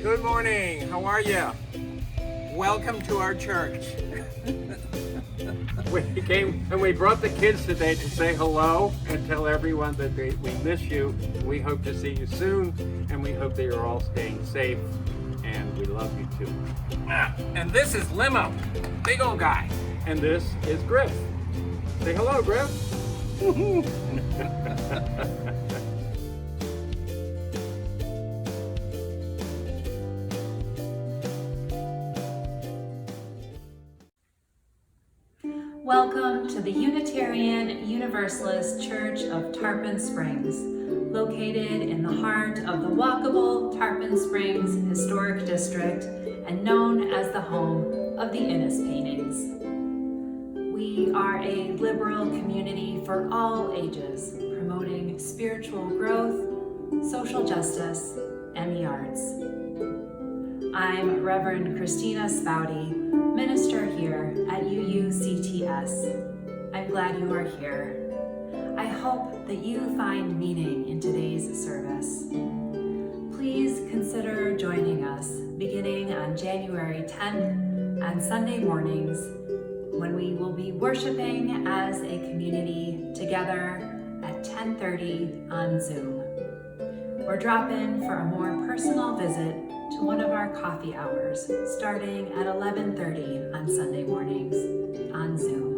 Good morning. How are you? Welcome to our church. We came and we brought the kids today to say hello and tell everyone that we miss you. We hope to see you soon, and we hope that you're all staying safe, and we love you too. And this is Limo, big old guy. And this is Griff. Say hello, Griff. Welcome to the Unitarian Universalist Church of Tarpon Springs, located in the heart of the walkable Tarpon Springs Historic District and known as the home of the Innes paintings. We are a liberal community for all ages, promoting spiritual growth, social justice, and the arts. I'm Reverend Christina Spouty, minister here at UUCTS. I'm glad you are here. I hope that you find meaning in today's service. Please consider joining us beginning on January 10th on Sunday mornings when we will be worshiping as a community together at 10:30 on Zoom. Or drop in for a more personal visit to one of our coffee hours starting at 11:30 on Sunday mornings on Zoom.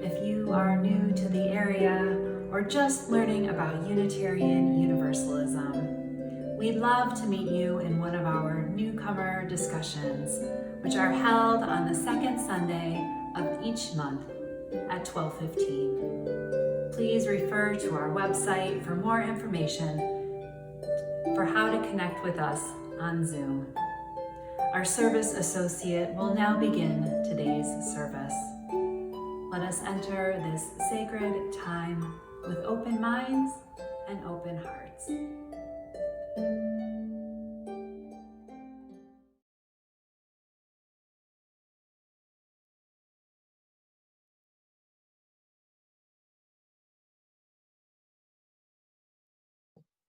If you are new to the area or just learning about Unitarian Universalism, we'd love to meet you in one of our newcomer discussions, which are held on the second Sunday of each month at 12:15. Please refer to our website for more information for how to connect with us on Zoom. Our service associate will now begin today's service. Let us enter this sacred time with open minds and open hearts.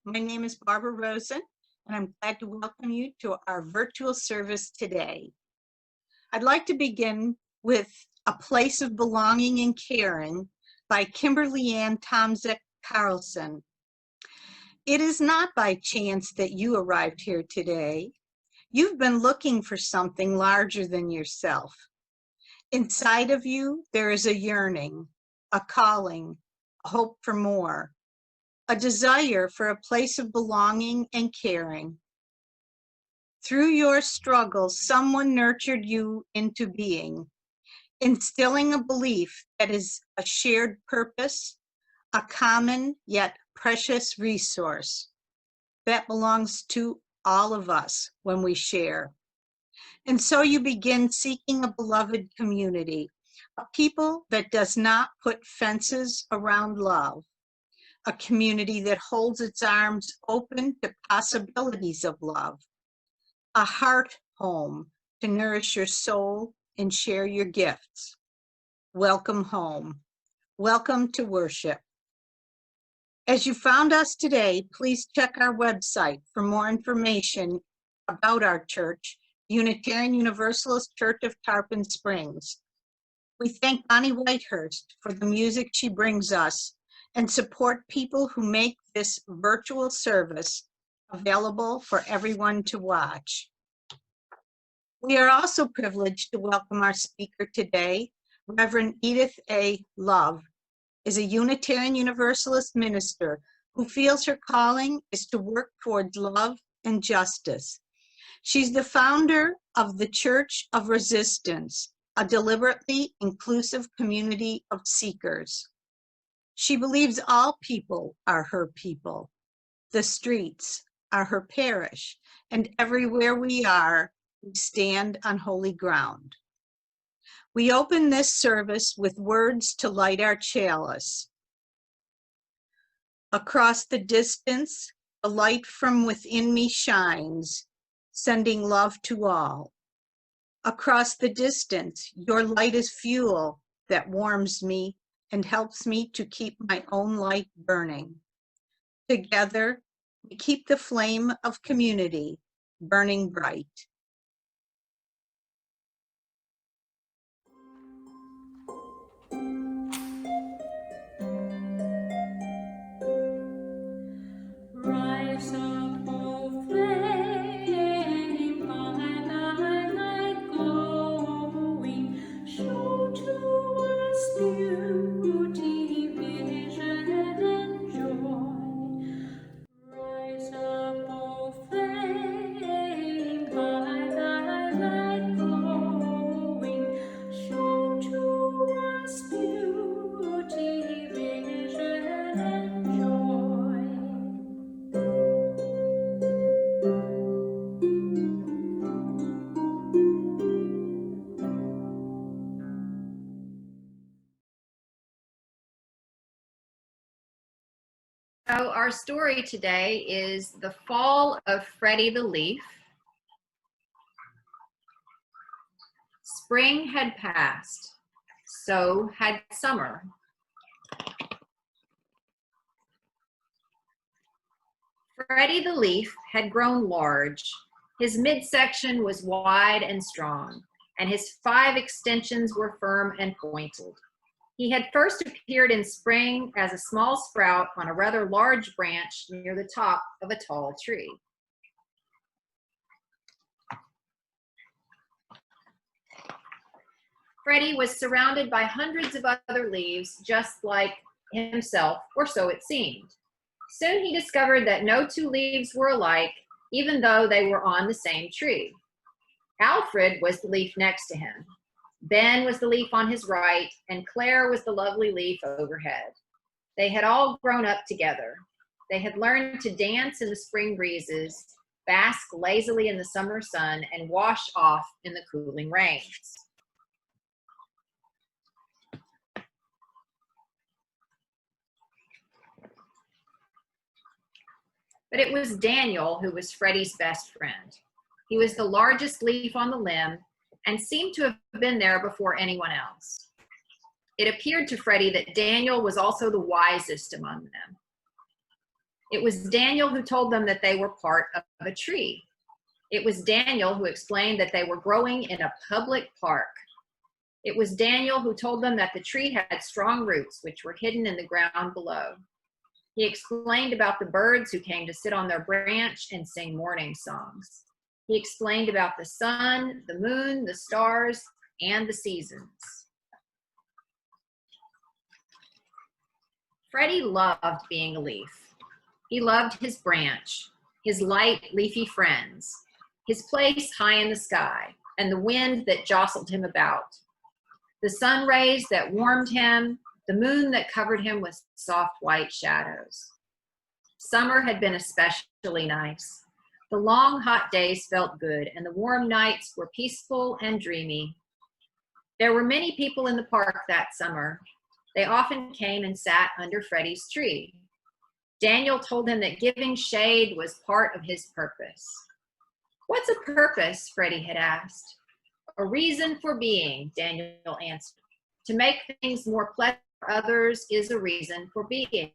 My name is Barbara Rosen, and I'm glad to welcome you to our virtual service today. I'd like to begin with A Place of Belonging and Caring by Kimberly Ann Tomczyk Carlson. It is not by chance that you arrived here today. You've been looking for something larger than yourself. Inside of you, there is a yearning, a calling, a hope for more, a desire for a place of belonging and caring. Through your struggles, someone nurtured you into being, instilling a belief that is a shared purpose, a common yet precious resource that belongs to all of us when we share. And so you begin seeking a beloved community, a people that does not put fences around love, a community that holds its arms open to possibilities of love, a heart home to nourish your soul and share your gifts. Welcome home. Welcome to worship. As you found us today, please check our website for more information about our church, Unitarian Universalist Church of Tarpon Springs. We thank Bonnie Whitehurst for the music she brings us and support people who make this virtual service available for everyone to watch. We are also privileged to welcome our speaker today. Reverend Edith A. Love is a Unitarian Universalist minister who feels her calling is to work towards love and justice. She's the founder of the Church of Resistance, a deliberately inclusive community of seekers. She believes all people are her people. The streets are her parish, and everywhere we are, we stand on holy ground. We open this service with words to light our chalice. Across the distance, the light from within me shines, sending love to all. Across the distance, your light is fuel that warms me and helps me to keep my own light burning. Together, We keep the flame of community burning bright. Rise up, O flame, by thy light glowing, show to us beauty, vision, and joy. Rise up, O flame, by thy light glowing, show to us beauty, vision, and joy. So our story today is The Fall of Freddie the Leaf. Spring had passed, so had summer. Freddie the Leaf had grown large. His midsection was wide and strong, and his 5 extensions were firm and pointed. He had first appeared in spring as a small sprout on a rather large branch near the top of a tall tree. Freddie was surrounded by hundreds of other leaves just like himself, or so it seemed. Soon he discovered that no 2 leaves were alike, even though they were on the same tree. Alfred was the leaf next to him. Ben was the leaf on his right, and Claire was the lovely leaf overhead. They had all grown up together. They had learned to dance in the spring breezes, bask lazily in the summer sun, and wash off in the cooling rains. But it was Daniel who was Freddie's best friend. He was the largest leaf on the limb and seemed to have been there before anyone else. It appeared to Freddie that Daniel was also the wisest among them. It was Daniel who told them that they were part of a tree. It was Daniel who explained that they were growing in a public park. It was Daniel who told them that the tree had strong roots which were hidden in the ground below. He explained about the birds who came to sit on their branch and sing morning songs. He explained about the sun, the moon, the stars, and the seasons. Freddie loved being a leaf. He loved his branch, his light, leafy friends, his place high in the sky, and the wind that jostled him about, the sun rays that warmed him, the moon that covered him with soft white shadows. Summer had been especially nice. The long, hot days felt good, and the warm nights were peaceful and dreamy. There were many people in the park that summer. They often came and sat under Freddie's tree. Daniel told him that giving shade was part of his purpose. "What's a purpose?" Freddie had asked. "A reason for being," Daniel answered. "To make things more pleasant for others is a reason for being.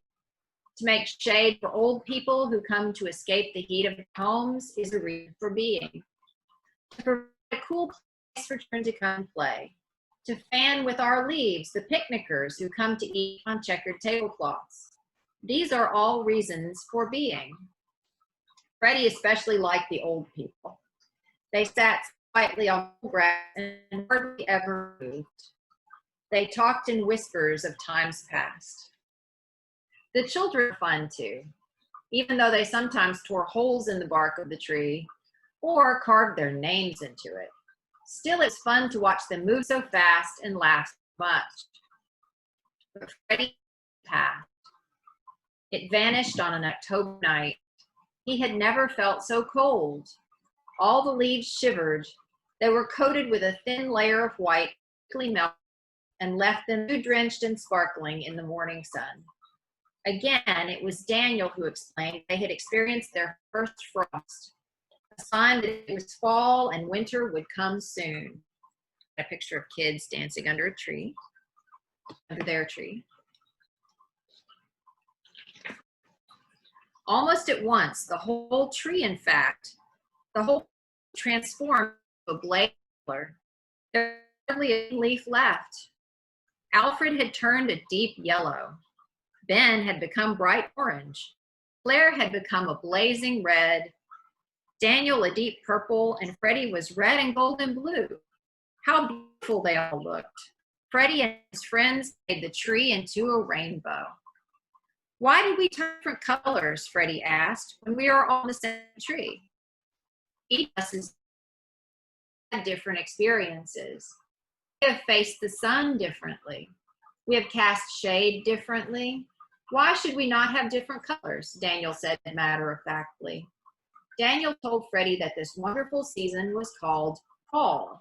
To make shade for old people who come to escape the heat of homes is a reason for being. To provide a cool place for children to come play. To fan with our leaves the picnickers who come to eat on checkered tablecloths. These are all reasons for being." Freddie especially liked the old people. They sat quietly on the grass and hardly ever moved. They talked in whispers of times past. The children were fun too, even though they sometimes tore holes in the bark of the tree or carved their names into it. Still, it's fun to watch them move so fast and laugh so much. But Freddie passed. It vanished on an October night. He had never felt so cold. All the leaves shivered. They were coated with a thin layer of white, quickly melted, and left them drenched and sparkling in the morning sun. Again, it was Daniel who explained they had experienced their first frost, a sign that it was fall and winter would come soon. A picture of kids dancing under a tree, under their tree. Almost at once, the whole tree, in fact, the whole transformed to a blaze color. There was hardly a leaf left. Alfred had turned a deep yellow. Ben had become bright orange. Claire had become a blazing red. Daniel a deep purple, and Freddie was red and gold and blue. How beautiful they all looked. Freddie and his friends made the tree into a rainbow. Why did we turn different colors, Freddie asked, when we are all in the same tree? Each of us has had different experiences. We have faced the sun differently. We have cast shade differently. Why should we not have different colors? Daniel said matter-of-factly. Daniel told Freddie that this wonderful season was called fall.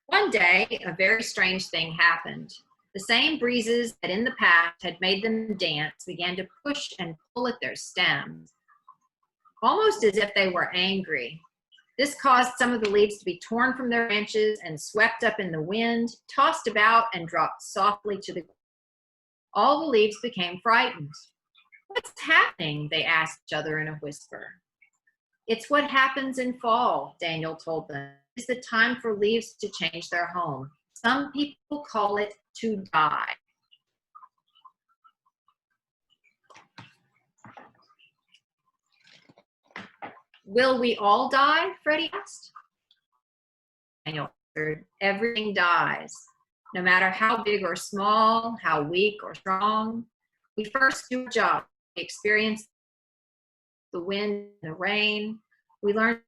One day, a very strange thing happened. The same breezes that in the past had made them dance began to push and pull at their stems, almost as if they were angry. This caused some of the leaves to be torn from their branches and swept up in the wind, tossed about, and dropped softly to the ground. All the leaves became frightened. What's happening? They asked each other in a whisper. It's what happens in fall, Daniel told them. It's the time for leaves to change their home. Some people call it to die. Will we all die? Freddie asked. Daniel answered, everything dies, no matter how big or small, how weak or strong. We first do a job. We experience the wind and the rain. We learn to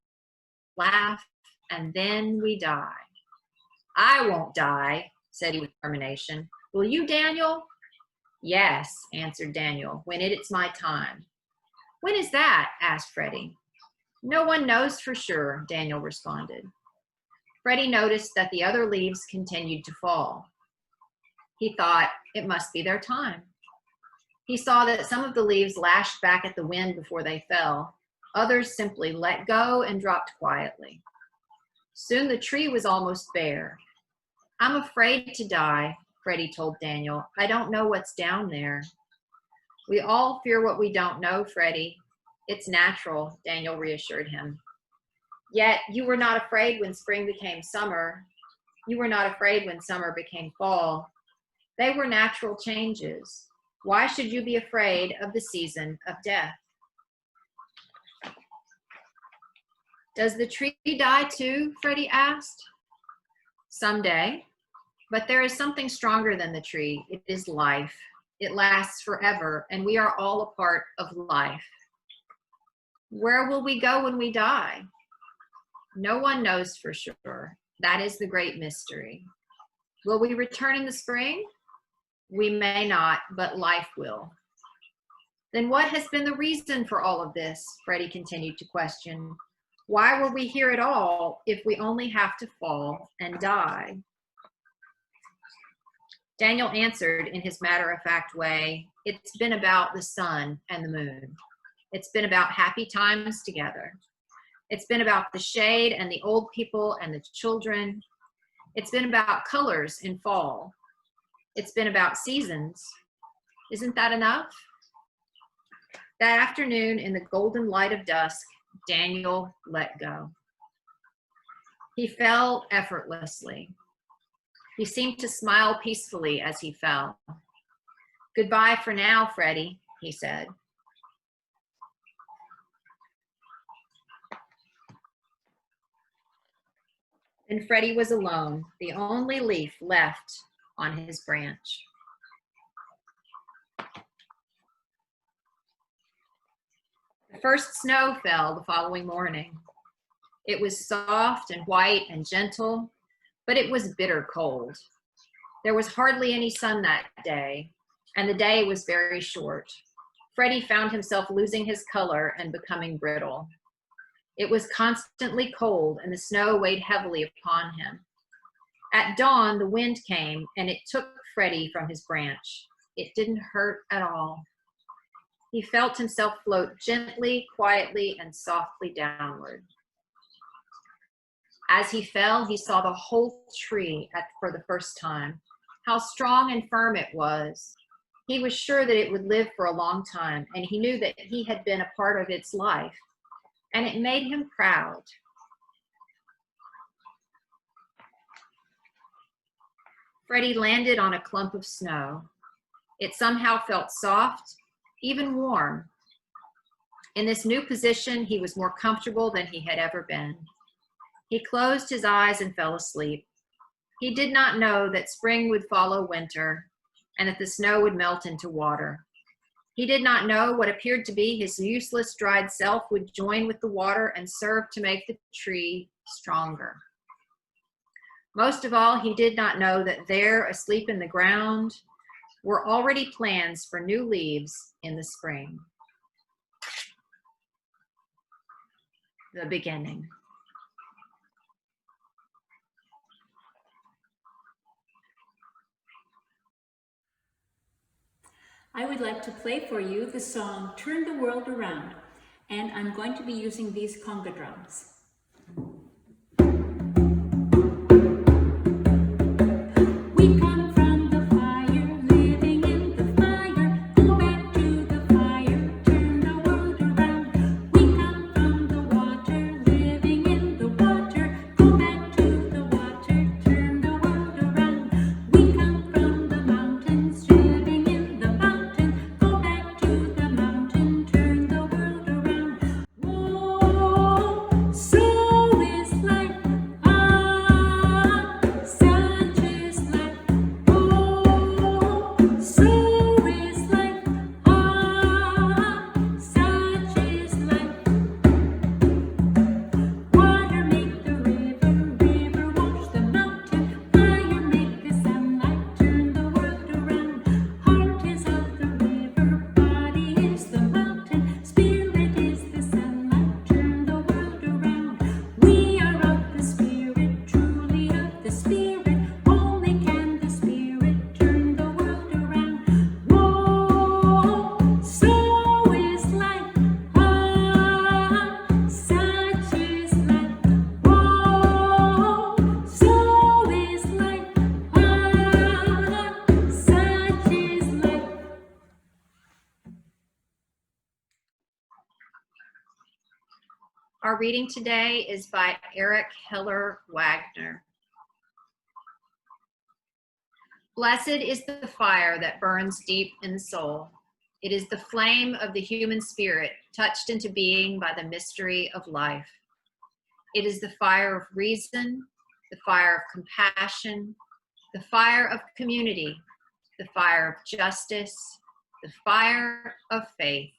laugh, and then we die. I won't die, said he with determination. Will you, Daniel? Yes, answered Daniel, when it's my time. When is that? Asked Freddie. No one knows for sure, Daniel responded. Freddie noticed that the other leaves continued to fall. He thought it must be their time. He saw that some of the leaves lashed back at the wind before they fell. Others simply let go and dropped quietly. Soon the tree was almost bare. I'm afraid to die, Freddie told Daniel. I don't know what's down there. We all fear what we don't know, Freddie. It's natural, Daniel reassured him. Yet you were not afraid when spring became summer. You were not afraid when summer became fall. They were natural changes. Why should you be afraid of the season of death? Does the tree die too? Freddie asked. Someday, but there is something stronger than the tree. It is life. It lasts forever, and we are all a part of life. Where will we go when we die? No one knows for sure. That is the great mystery. Will we return in the spring? We may not, but life will. Then what has been the reason for all of this? Freddie continued to question. Why were we here at all if we only have to fall and die? Daniel answered in his matter-of-fact way, it's been about the sun and the moon. It's been about happy times together. It's been about the shade and the old people and the children. It's been about colors in fall. It's been about seasons. Isn't that enough? That afternoon, in the golden light of dusk, Daniel let go. He fell effortlessly. He seemed to smile peacefully as he fell. Goodbye for now, Freddie, he said. And Freddie was alone, the only leaf left on his branch. The first snow fell the following morning. It was soft and white and gentle, but it was bitter cold. There was hardly any sun that day, and the day was very short. Freddie found himself losing his color and becoming brittle. It was constantly cold, and the snow weighed heavily upon him. At dawn, the wind came, and it took Freddie from his branch. It didn't hurt at all. He felt himself float gently, quietly, and softly downward. As he fell, he saw the whole tree for the first time. How strong and firm it was. He was sure that it would live for a long time, and he knew that he had been a part of its life, and it made him proud. Freddie landed on a clump of snow. It somehow felt soft, even warm. In this new position, he was more comfortable than he had ever been. He closed his eyes and fell asleep. He did not know that spring would follow winter and that the snow would melt into water. He did not know what appeared to be his useless dried self would join with the water and serve to make the tree stronger. Most of all, he did not know that there, asleep in the ground, were already plans for new leaves in the spring. The beginning. I would like to play for you the song Turn the World Around, and I'm going to be using these conga drums. We come from the fire, living in the fire, go back to the fire, turn the world around. We come from the water, living in the water, go back to the water, turn the world around. We come from the mountains, living in the mountain, go back to the mountain, turn the world around. Whoa, so is life. Such is life. Oh, so is life. Such is life. Water make the river wash the mountain, fire make the sunlight, turn the world around. Heart is of the river, body is the mountain, spirit is the sunlight, turn the world around. We are of the spirit, truly of the spirit, only can the spirit turn the world around. Whoa, so is life. Such is life. Whoa, so is life. Such is life. Our reading today is by Eric Heller Wagner. Blessed is the fire that burns deep in the soul. It is the flame of the human spirit touched into being by the mystery of life. It is the fire of reason, the fire of compassion, the fire of community, the fire of justice, the fire of faith.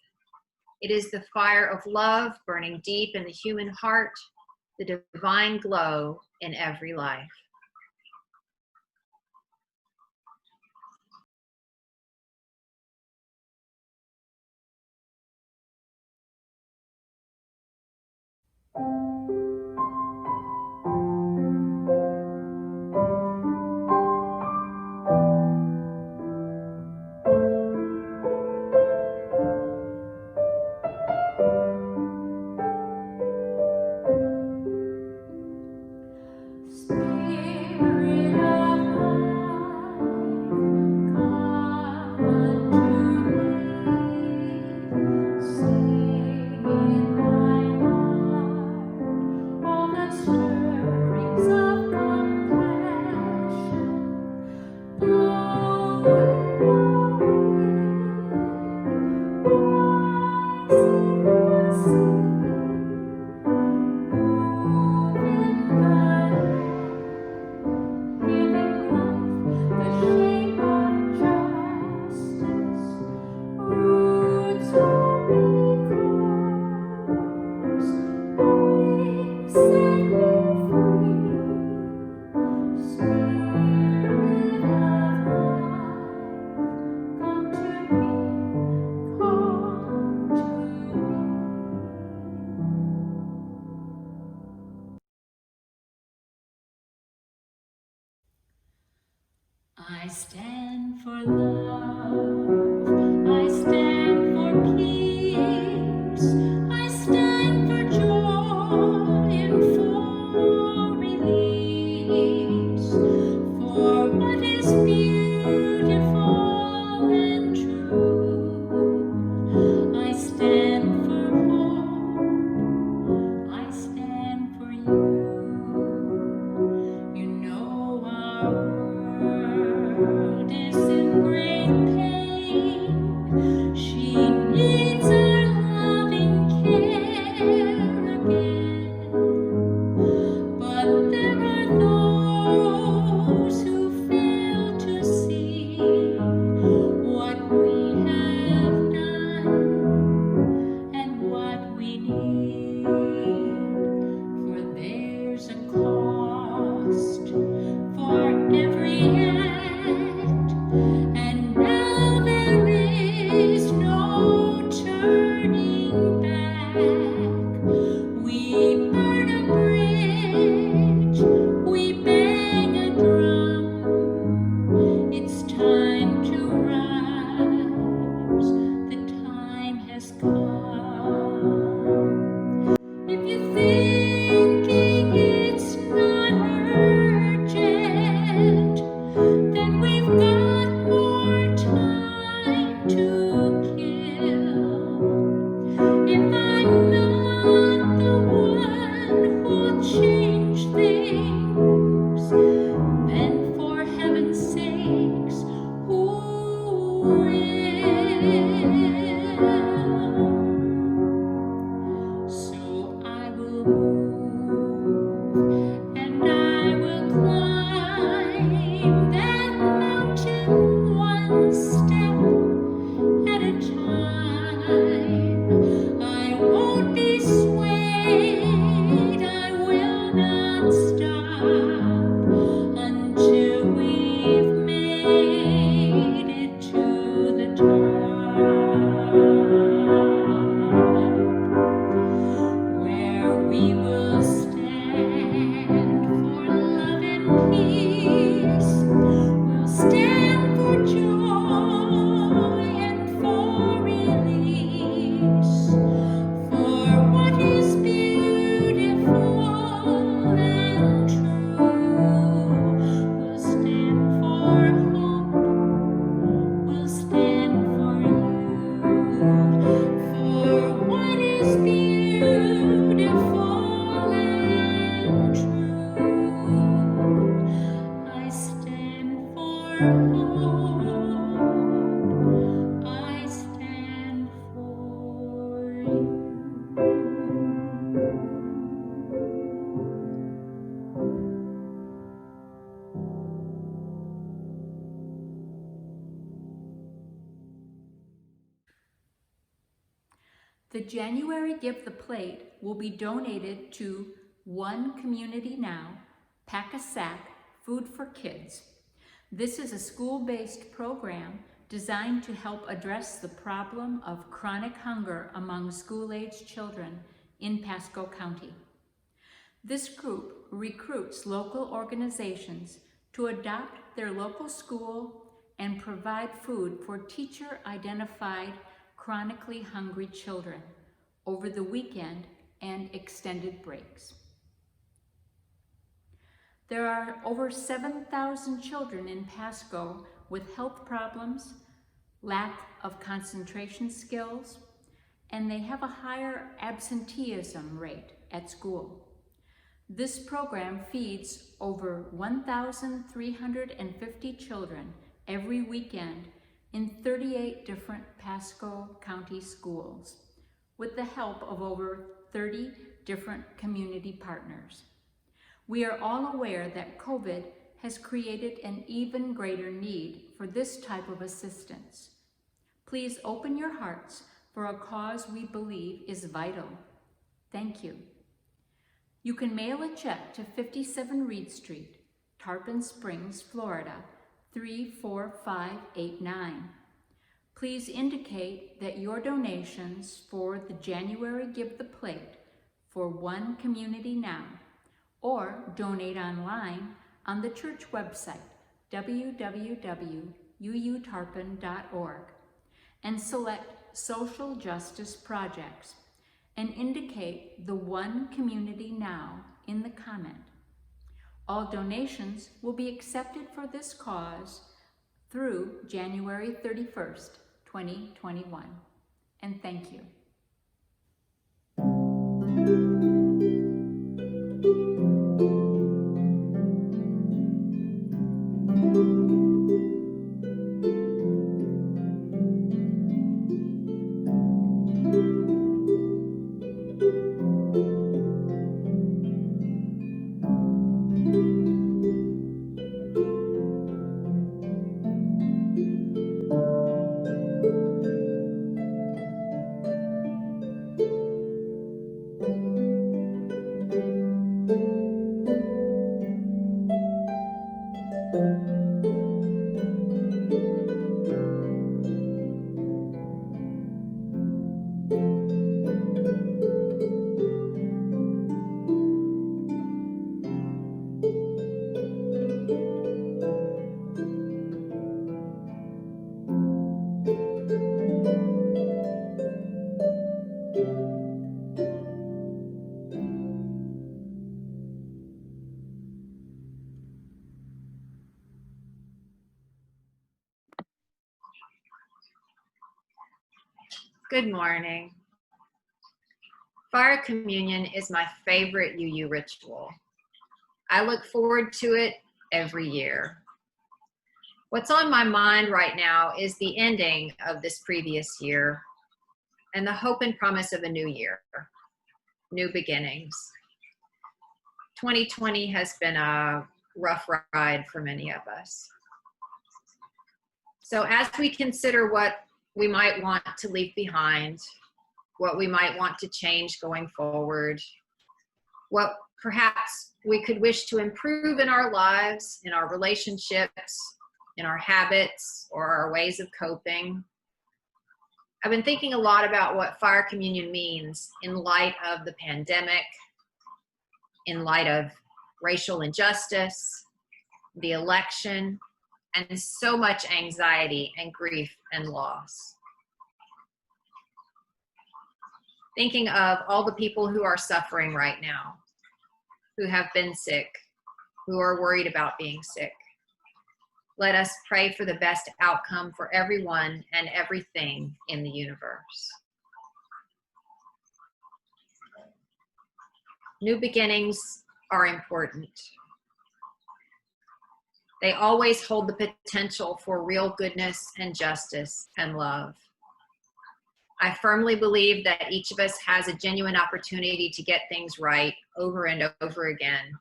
It is the fire of love burning deep in the human heart, the divine glow in every life. Spirit of life, come unto me. Stay in my heart, all the stirrings of compassion. Blow in the wind, rise in the sea. Move in the giving life the shape of justice, roots where we cross, wings set me free. Spirit of life, come to me, come to me. I stand for love, I stand for peace, I stand for joy in foreign sky. If you're thinking it's not urgent, then we've got more time to kill. If I'm not the one who'll change things, then for heaven's sakes, who will? So I will move and I will climb that mountain one step at a time. I won't be swayed, I will not stop until we've made it to the top, where we will stand for love and peace. We'll stand for joy and for release, for what is beautiful and true. We'll stand for hope, we'll stand for you, for what is beautiful and true. I stand for hope, I stand for you. The January Give the Plate will be donated to One Community Now, Pack a Sack, Food for Kids. This is a school-based program designed to help address the problem of chronic hunger among school-aged children in Pasco County. This group recruits local organizations to adopt their local school and provide food for teacher-identified chronically hungry children over the weekend and extended breaks. There are over 7,000 children in Pasco with health problems, lack of concentration skills, and they have a higher absenteeism rate at school. This program feeds over 1,350 children every weekend in 38 different Pasco County schools, with the help of over 30 different community partners. We are all aware that COVID has created an even greater need for this type of assistance. Please open your hearts for a cause we believe is vital. Thank you. You can mail a check to 57 Reed Street, Tarpon Springs, Florida, 34589. Please indicate that your donations for the January Give the Plate for One Community Now, or donate online on the church website, www.uutarpon.org, and select Social Justice Projects, and indicate the One Community Now in the comment. All donations will be accepted for this cause through January 31st, 2021. And thank you. Good morning. Fire communion is my favorite UU ritual. I look forward to it every year. What's on my mind right now is the ending of this previous year and the hope and promise of a new year, new beginnings. 2020 has been a rough ride for many of us. So as we consider what we might want to leave behind, what we might want to change going forward, what perhaps we could wish to improve in our lives, in our relationships, in our habits, or our ways of coping. I've been thinking a lot about what fire communion means in light of the pandemic, in light of racial injustice, the election, and so much anxiety and grief and loss. Thinking of all the people who are suffering right now, who have been sick, who are worried about being sick. Let us pray for the best outcome for everyone and everything in the universe. New beginnings are important. They always hold the potential for real goodness and justice and love. I firmly believe that each of us has a genuine opportunity to get things right over and over again.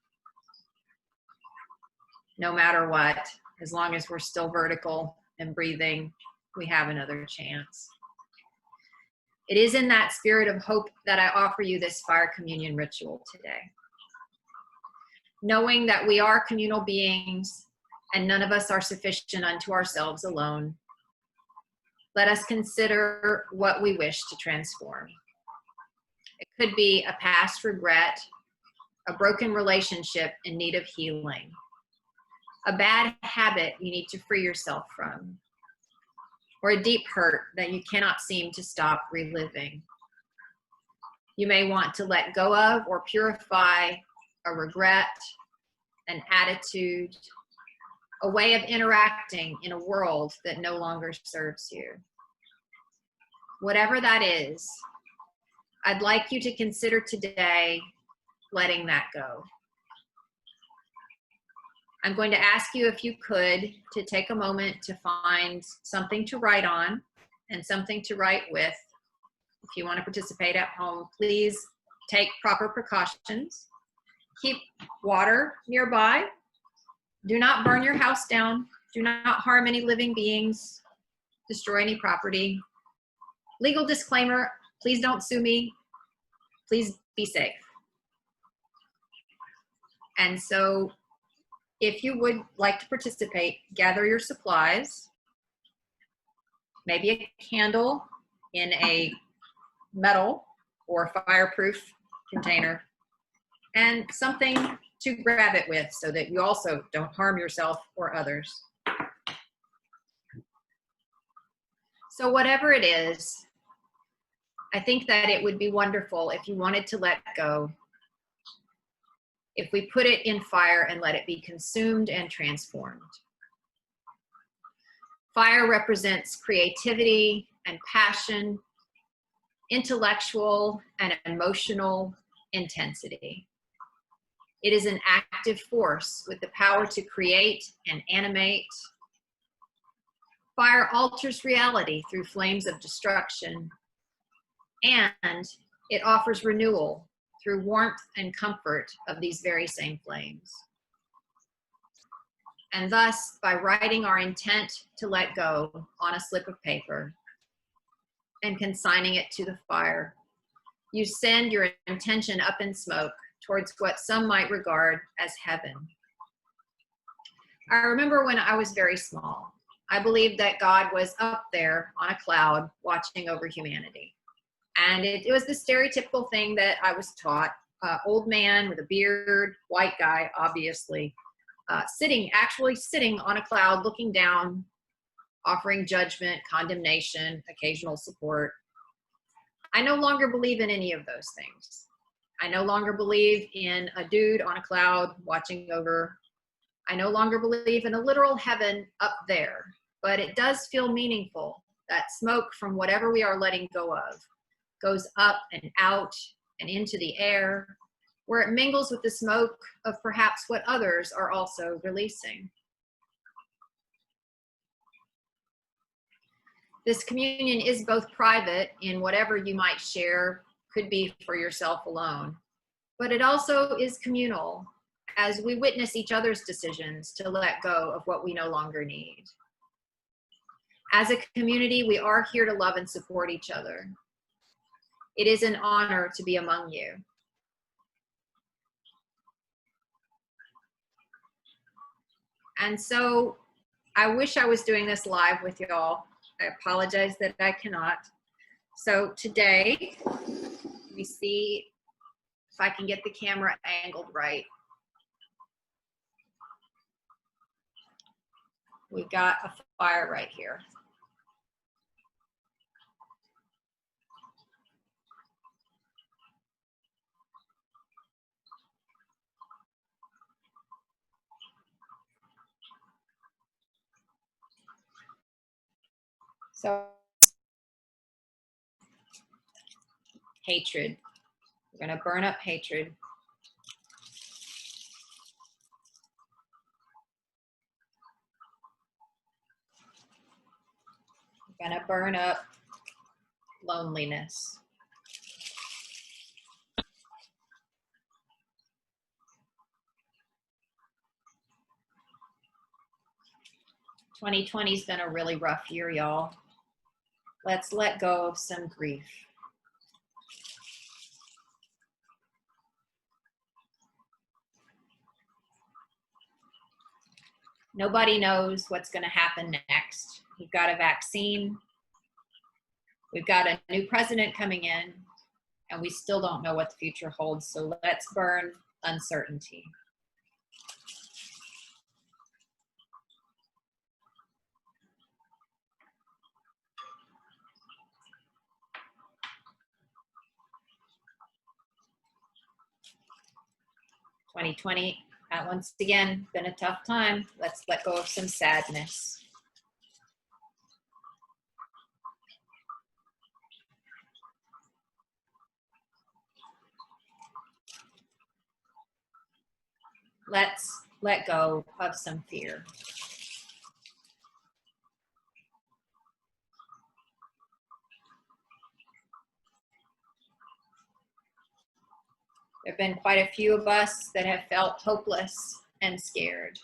No matter what, as long as we're still vertical and breathing, we have another chance. It is in that spirit of hope that I offer you this fire communion ritual today. Knowing that we are communal beings and none of us are sufficient unto ourselves alone, let us consider what we wish to transform. It could be a past regret, a broken relationship in need of healing, a bad habit you need to free yourself from, or a deep hurt that you cannot seem to stop reliving. You may want to let go of or purify a regret, an attitude, a way of interacting in a world that no longer serves you. Whatever that is, I'd like you to consider today letting that go. I'm going to ask you, if you could, to take a moment to find something to write on and something to write with. If you want to participate at home, please take proper precautions. Keep water nearby. Do not burn your house down. Do not harm any living beings. Destroy any property. Legal disclaimer, please don't sue me. Please be safe. And so, if you would like to participate, gather your supplies, maybe a candle in a metal or fireproof container, and something to grab it with so that you also don't harm yourself or others. So whatever it is, I think that it would be wonderful if you wanted to let go, if we put it in fire and let it be consumed and transformed. Fire represents creativity and passion, intellectual and emotional intensity. It is an active force with the power to create and animate. Fire alters reality through flames of destruction, and it offers renewal through warmth and comfort of these very same flames. And thus, by writing our intent to let go on a slip of paper and consigning it to the fire, you send your intention up in smoke towards what some might regard as heaven. I remember when I was very small, I believed that God was up there on a cloud watching over humanity. And it was the stereotypical thing that I was taught. Old man with a beard, white guy, obviously, actually sitting on a cloud, looking down, offering judgment, condemnation, occasional support. I no longer believe in any of those things. I no longer believe in a dude on a cloud watching over. I no longer believe in a literal heaven up there, but it does feel meaningful that smoke from whatever we are letting go of goes up and out and into the air, where it mingles with the smoke of perhaps what others are also releasing. This communion is both private in whatever you might share, could be for yourself alone, but it also is communal as we witness each other's decisions to let go of what we no longer need. As a community, we are here to love and support each other. It is an honor to be among you. And so I wish I was doing this live with y'all. I apologize that I cannot. So today, let me see if I can get the camera angled right. We've got a fire right here. So, hatred. We're going to burn up hatred. We're going to burn up loneliness. "2020's been a really rough year, y'all. Let's let go of some grief. Nobody knows what's going to happen next. We've got a vaccine. We've got a new president coming in, and we still don't know what the future holds. So let's burn uncertainty. "2020, once again, been a tough time. Let's let go of some sadness. Let's let go of some fear. There have been quite a few of us that have felt hopeless and scared.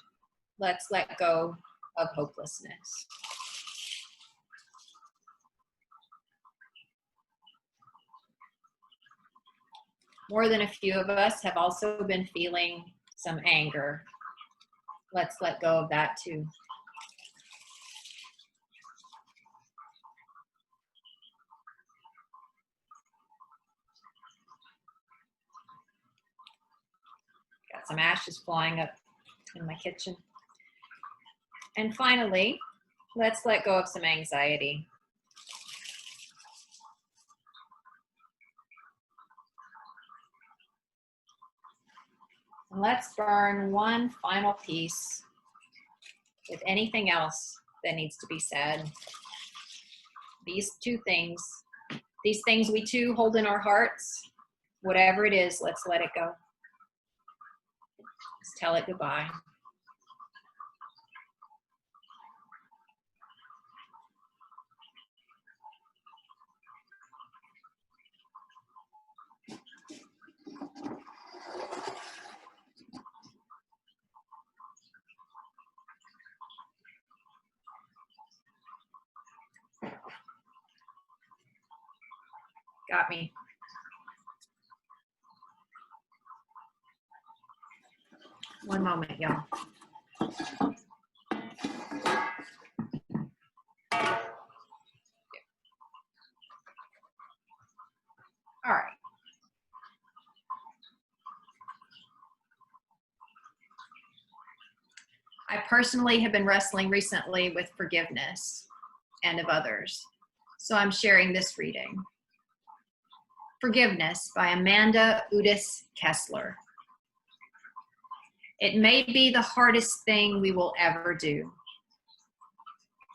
Let's let go of hopelessness. More than a few of us have also been feeling some anger. Let's let go of that too. Got some ashes flying up in my kitchen. And finally, let's let go of some anxiety. And let's burn one final piece with anything else that needs to be said. These two things, these things we too hold in our hearts, whatever it is, let's let it go. Let's tell it goodbye. Got me. One moment, y'all. All right. I personally have been wrestling recently with forgiveness and of others, so I'm sharing this reading. Forgiveness by Amanda Udis Kessler. It may be the hardest thing we will ever do.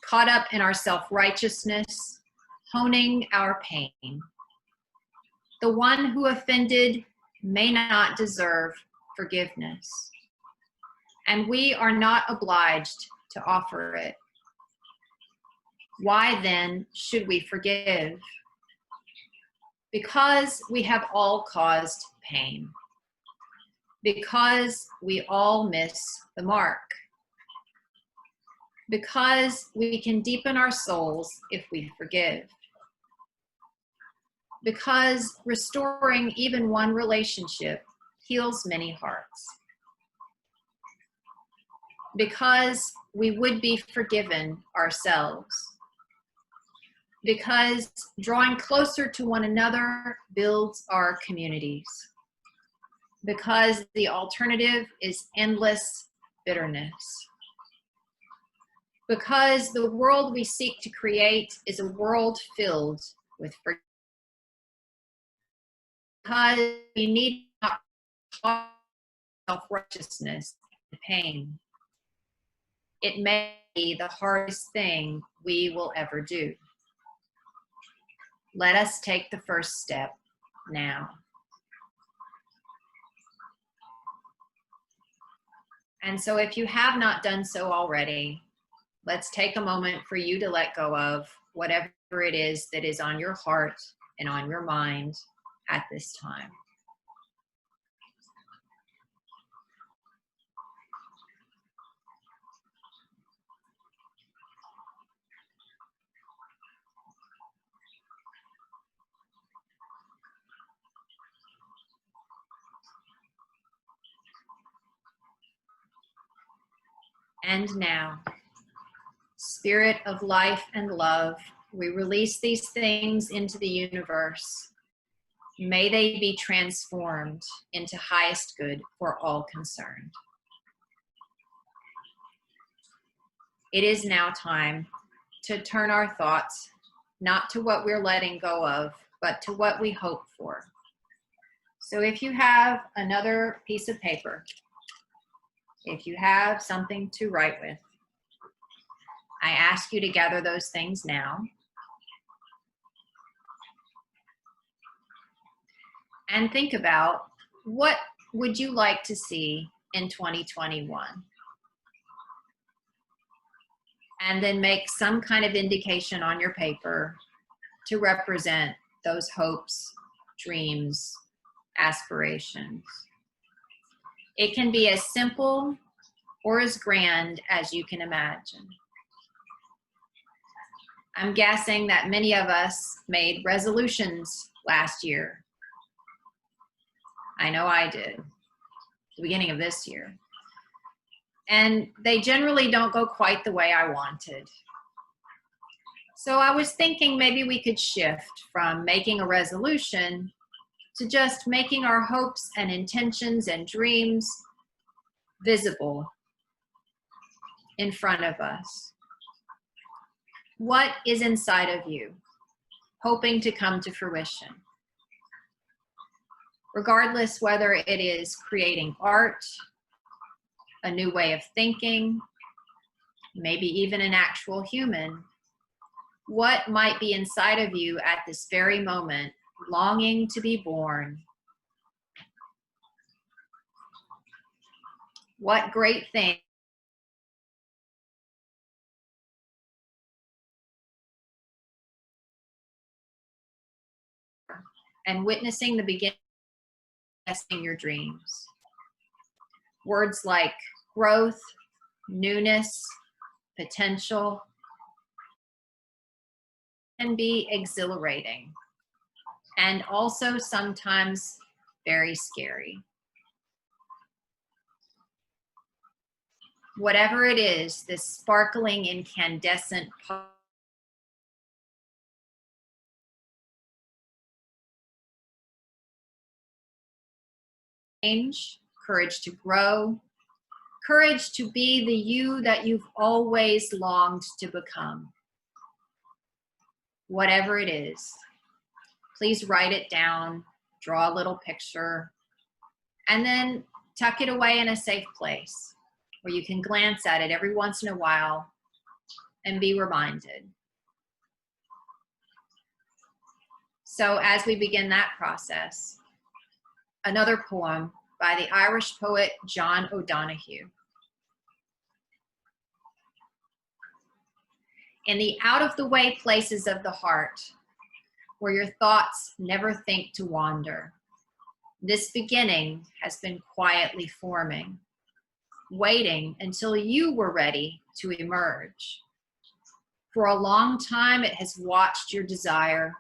caught up in our self-righteousness, honing our pain. The one who offended may not deserve forgiveness, and we are not obliged to offer it. Why then should we forgive? Because we have all caused pain. Because we all miss the mark. Because we can deepen our souls if we forgive. Because restoring even one relationship heals many hearts. Because we would be forgiven ourselves. Because drawing closer to one another builds our communities. Because the alternative is endless bitterness. Because the world we seek to create is a world filled with forgiveness. Because we need not cause self-righteousness and pain. It may be the hardest thing we will ever do. Let us take the first step now. And so if you have not done so already, let's take a moment for you to let go of whatever it is that is on your heart and on your mind at this time. And now, Spirit of life and love, we release these things into the universe. May they be transformed into highest good for all concerned. It is now time to turn our thoughts not to what we're letting go of, but to what we hope for. So if you have another piece of paper, if you have something to write with, I ask you to gather those things now. And think about, what would you like to see in 2021? And then make some kind of indication on your paper to represent those hopes, dreams, aspirations. It can be as simple or as grand as you can imagine. I'm guessing that many of us made resolutions last year. I know I did, the beginning of this year. And they generally don't go quite the way I wanted. So I was thinking maybe we could shift from making a resolution to just making our hopes and intentions and dreams visible in front of us. What is inside of you, hoping to come to fruition? Regardless whether it is creating art, a new way of thinking, maybe even an actual human, what might be inside of you at this very moment, longing to be born? What great thing and witnessing the beginning of your dreams. Words like growth, newness, potential can be exhilarating and also sometimes very scary. Whatever it is, this sparkling incandescent change, courage to grow, courage to be the you that you've always longed to become. Whatever it is, please write it down, draw a little picture, and then tuck it away in a safe place where you can glance at it every once in a while and be reminded. So as we begin that process, another poem by the Irish poet John O'Donoghue. In the out-of-the-way places of the heart, where your thoughts never think to wander, this beginning has been quietly forming, waiting until you were ready to emerge. For a long time, it has watched your desire,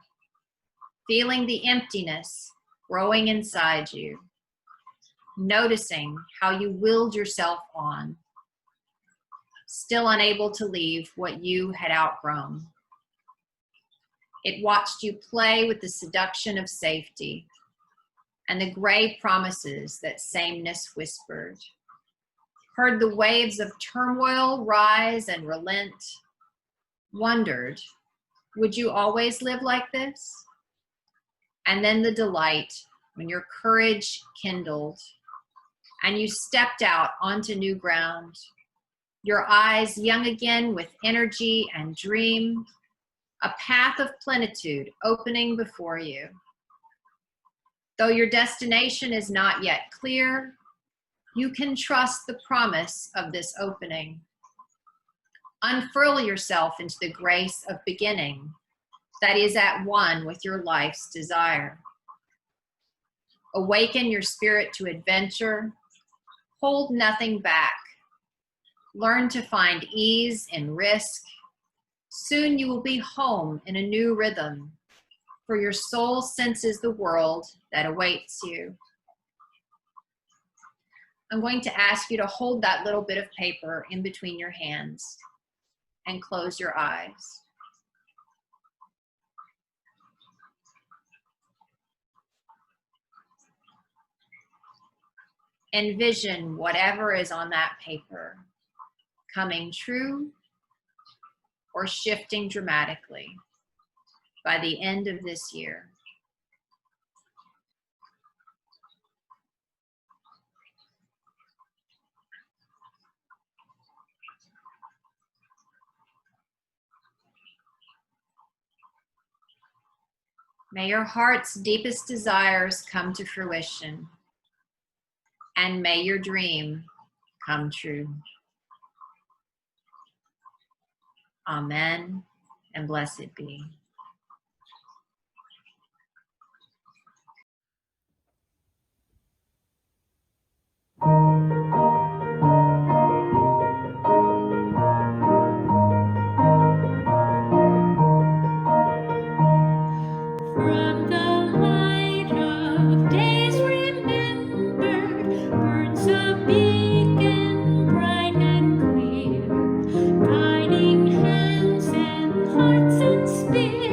feeling the emptiness growing inside you, noticing how you willed yourself on, still unable to leave what you had outgrown. It watched you play with the seduction of safety and the gray promises that sameness whispered, heard the waves of turmoil rise and relent, wondered, would you always live like this? And then the delight when your courage kindled and you stepped out onto new ground, your eyes young again with energy and dream, a path of plenitude opening before you. Though your destination is not yet clear, you can trust the promise of this opening. Unfurl yourself into the grace of beginning that is at one with your life's desire. Awaken your spirit to adventure. Hold nothing back. Learn to find ease in risk. Soon you will be home in a new rhythm, for your soul senses the world that awaits you. I'm going to ask you to hold that little bit of paper in between your hands and close your eyes. Envision whatever is on that paper coming true or shifting dramatically by the end of this year. May your heart's deepest desires come to fruition, and may your dream come true. Amen, and blessed be. From the light of days remembered, burns a beacon bright and clear, guiding hands and hearts and spirits.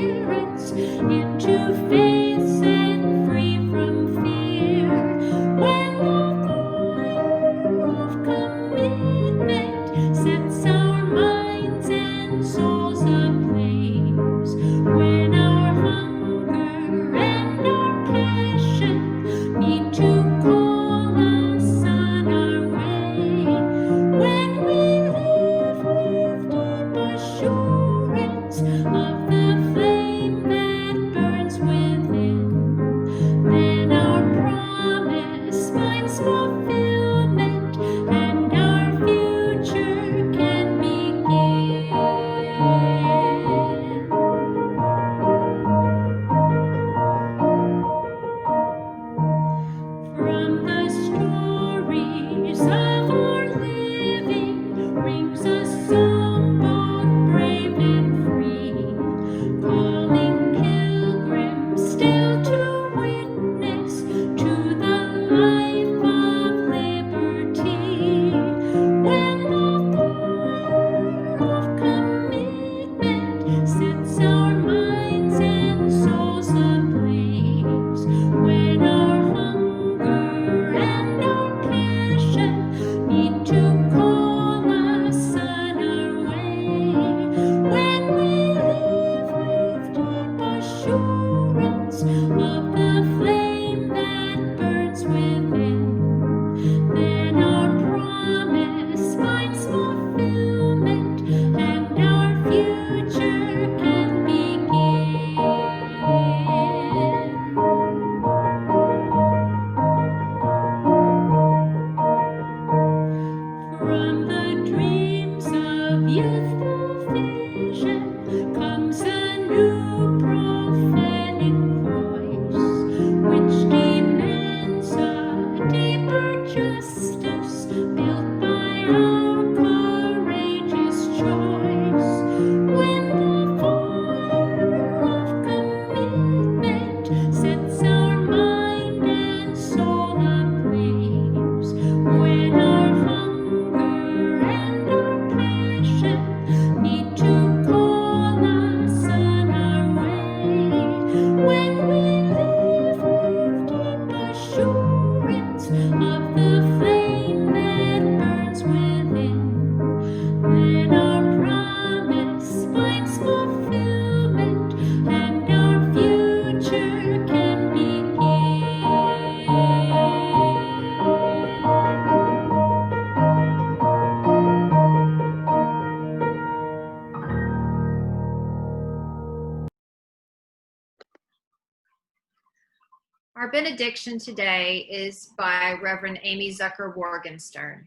benediction today is by Reverend Amy Zucker Morgenstern.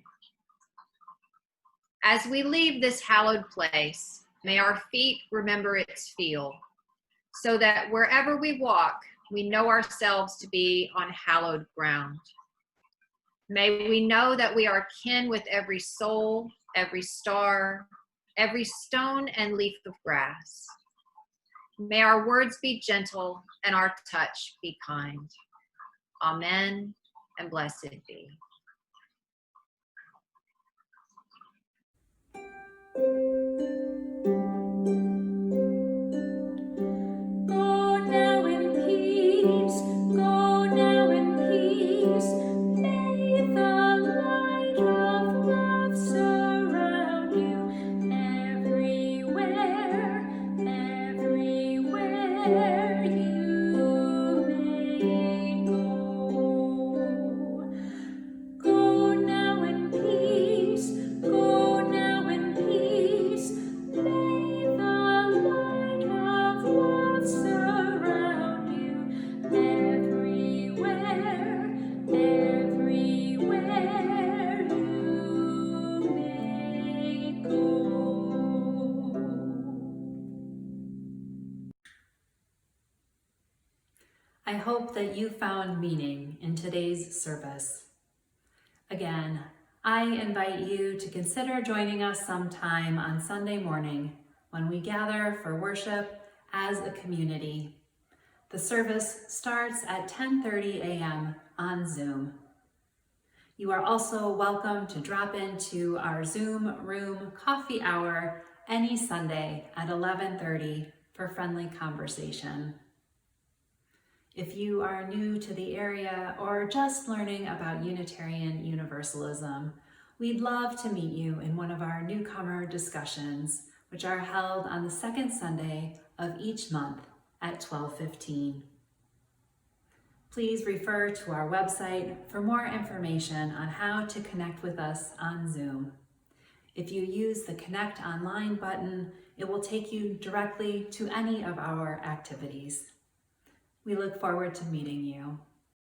As we leave this hallowed place, may our feet remember its feel, so that wherever we walk, we know ourselves to be on hallowed ground. May we know that we are kin with every soul, every star, every stone and leaf of grass. May our words be gentle and our touch be kind. Amen and blessed be. Go now in peace, go now in peace. May the light of love surround you everywhere, everywhere you may go. Go now in peace, go now in peace. May the light of love surround you everywhere, everywhere you may go. I hope that you found meaning in today's service. Again, I invite you to consider joining us sometime on Sunday morning when we gather for worship as a community. The service starts at 10:30 a.m. on Zoom. You are also welcome to drop into our Zoom room coffee hour any Sunday at 11:30 for friendly conversation. If you are new to the area or just learning about Unitarian Universalism, we'd love to meet you in one of our newcomer discussions, which are held on the second Sunday of each month at 12:15. Please refer to our website for more information on how to connect with us on Zoom. If you use the Connect Online button, it will take you directly to any of our activities. We look forward to meeting you.